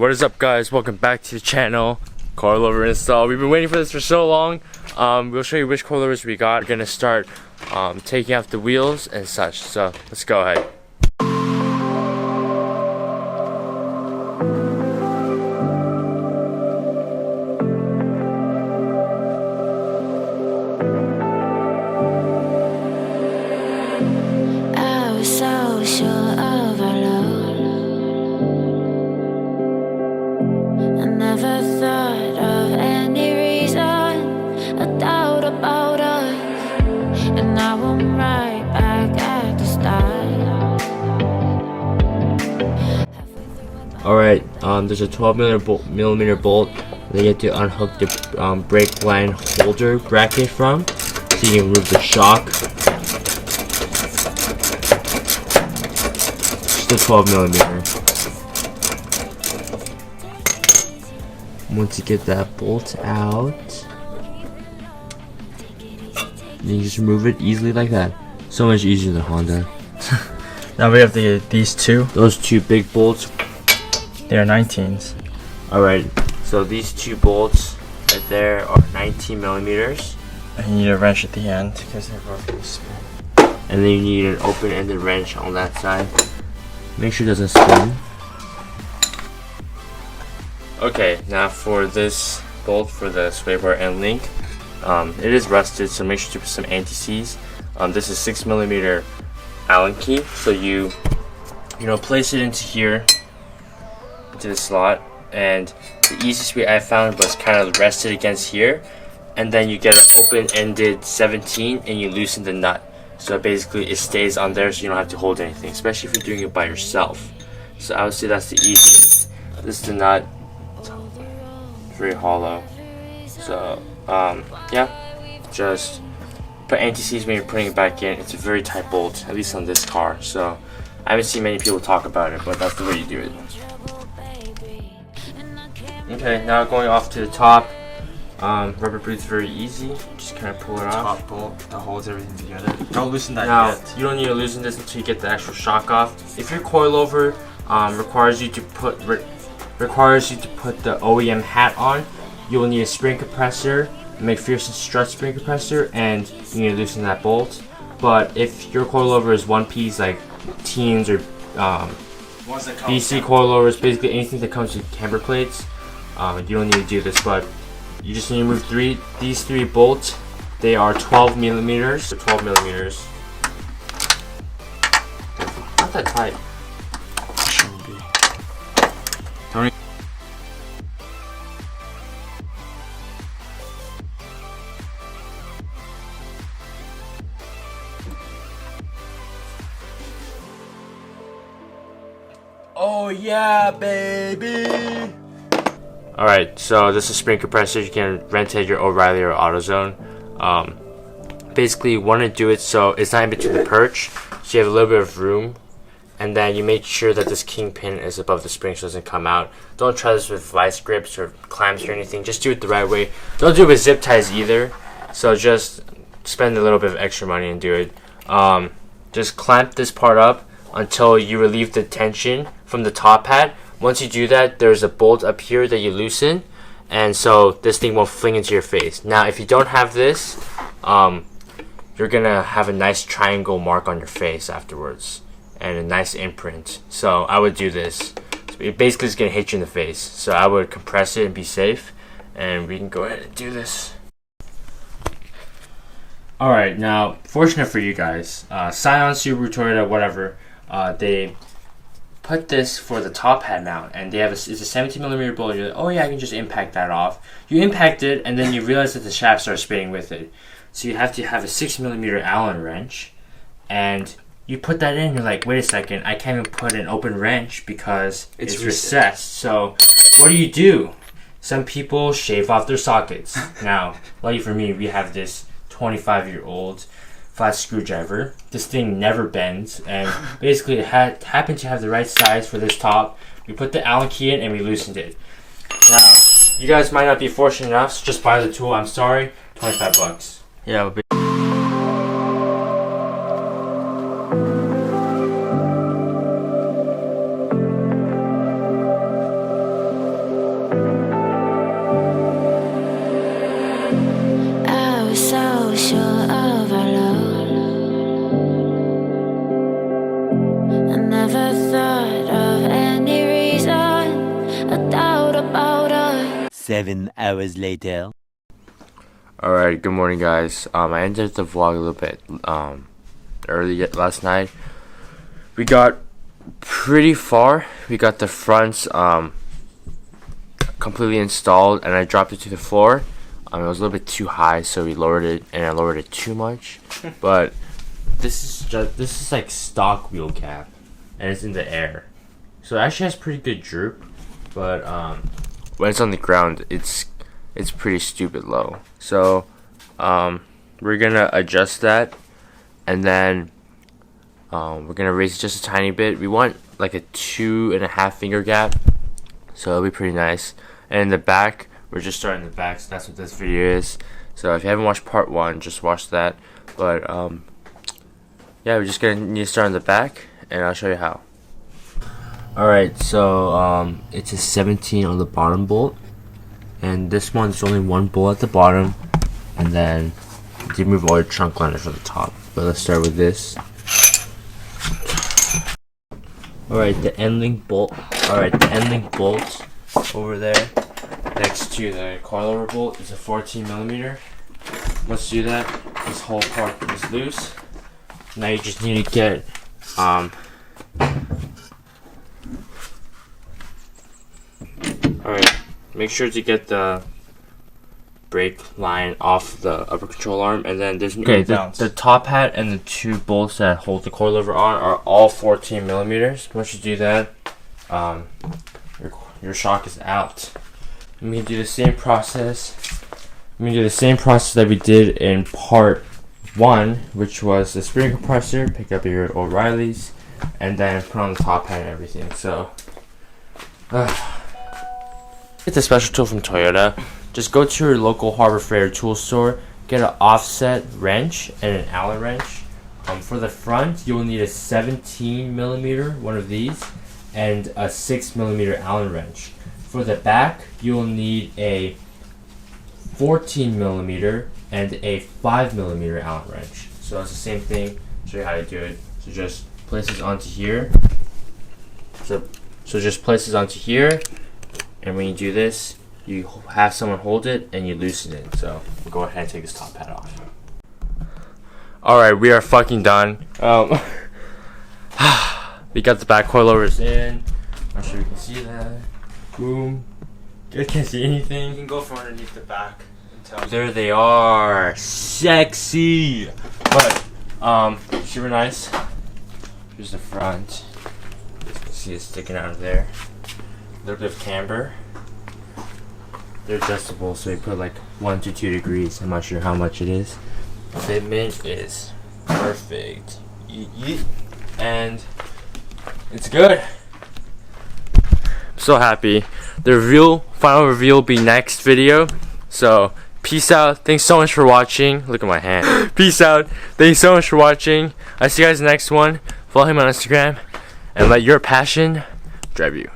What is up, guys? Welcome back to the channel. Coilover install. We've been waiting for this for so long. We'll show you which coilovers we got. We're gonna start taking off the wheels and such. So let's go ahead. Alright, there's a 12mm bolt that you have to unhook the brake line holder bracket from, so you can remove the shock. Just a 12mm. Once you get that bolt out, you just remove it easily like that. So much easier than Honda. Now we have these two. Those two big bolts. They are 19s. Alright, so these two bolts right there are 19mm. And you need a wrench at the end because they're both going to spin. And then you need an open-ended wrench on that side. Make sure it doesn't spin. Okay, now for this bolt for the sway bar end link, it is rusted, so make sure to put some anti-seize. This is 6mm Allen key, so you place it into here, into the slot, and the easiest way I found was kind of rest it against here, and then you get an open-ended 17 and you loosen the nut, so basically it stays on there so you don't have to hold anything, especially if you're doing it by yourself. So I would say that's the easiest. This is the nut. It's very hollow, so yeah, just put anti-seize when you're putting it back in. It's a very tight bolt, at least on this car, so I haven't seen many people talk about it, but that's the way you do it. Okay, now going off to the top. Rubber boot's very easy. Just kind of pull it off. Top bolt that holds everything together. Don't loosen that yet. You don't need to loosen this until you get the actual shock off. If your coilover requires you to put the OEM hat on, you will need a spring compressor, McPherson strut spring compressor, and you need to loosen that bolt. But if your coilover is one piece, like teens or BC coilovers, basically anything that comes with camber plates, you don't need to do this, but you just need to remove these three bolts. They are 12mm. So 12mm. Not that tight. Shouldn't be. Tony. Oh yeah, baby! Alright, so this is spring compressor. You can rent it at your O'Reilly or AutoZone. Basically, you want to do it so it's not in between the perch, so you have a little bit of room, and then you make sure that this kingpin is above the spring so it doesn't come out. Don't try this with vice grips or clamps or anything. Just do it the right way. Don't do it with zip ties either. So just spend a little bit of extra money and do it. Just clamp this part up until you relieve the tension from the top hat. Once you do that, there's a bolt up here that you loosen, and so this thing won't fling into your face. Now, if you don't have this, you're gonna have a nice triangle mark on your face afterwards, and a nice imprint. So I would do this. It basically is gonna hit you in the face. So I would compress it and be safe, and we can go ahead and do this. Alright, now, fortunate for you guys, Scion, Subaru, Toyota, whatever, they put this for the top hat mount, and they have it's a 17mm bolt. You're like, oh yeah, I can just impact that off. You impact it, and then you realize that the shaft starts spinning with it. So you have to have a 6mm Allen wrench, and you put that in. You're like, wait a second, I can't even put an open wrench because it's recessed. So what do? Some people shave off their sockets. Now, lucky for me, we have this 25-year-old flat screwdriver. This thing never bends, and basically it happened to have the right size for this top. We put the Allen key in and we loosened it. Now, you guys might not be fortunate enough, so just buy the tool. I'm sorry, 25 bucks. Yeah, but 7 hours later. Alright, good morning guys. I ended the vlog a little bit early last night. We got pretty far. We got the fronts completely installed, and I dropped it to the floor. It was a little bit too high, so we lowered it, and I lowered it too much. But this is like stock wheel cap, and it's in the air, so it actually has pretty good droop. But when it's on the ground, it's pretty stupid low. So we're gonna adjust that, and then we're gonna raise it just a tiny bit. We want like a 2.5 finger gap, so it'll be pretty nice. And in the back, we're just starting the back, so that's what this video is. So if you haven't watched part 1, just watch that. But yeah, we're just gonna need to start on the back, and I'll show you how. Alright, so it's a 17 on the bottom bolt, and this one's only one bolt at the bottom, and then you remove all your trunk liners from the top. But let's start with this. Alright, the end link bolt. Over there, next to the coilover bolt, is a 14mm. Once you do that, this whole part is loose. Now you just need to get alright, make sure to get the brake line off the upper control arm, and then there's the top hat and the 2 bolts that hold the coilover on are all 14mm. Once you do that, your shock is out. I'm gonna do the same process. That we did in part 1, which was the spring compressor. Pick up your O'Reilly's, and then put on the top hat and everything. So, get the special tool from Toyota. Just go to your local Harbor Freight tool store. Get an offset wrench and an Allen wrench. For the front, you will need a 17mm, one of these, and a 6mm Allen wrench. For the back, you will need a 14mm and a 5mm Allen wrench. So it's the same thing. I'll show you how to do it. So just place this onto here. So just place this onto here, and when you do this, you have someone hold it and you loosen it. So we'll go ahead and take this top hat off. Alright, we are fucking done. We got the back coilovers in. I'm sure you can see that. Boom. You guys can't see anything. You can go from underneath the back. There they are. Sexy. But super nice. Here's the front. You can see it sticking out of there. A little bit of camber. They're adjustable, so you put like 1 to 2 degrees. I'm not sure how much it is. Fitment is perfect. And it's good. I'm so happy. The final reveal will be next video. So peace out. Thanks so much for watching. Look at my hand. Peace out. Thanks so much for watching. I'll see you guys in the next one. Follow him on Instagram, and let your passion drive you.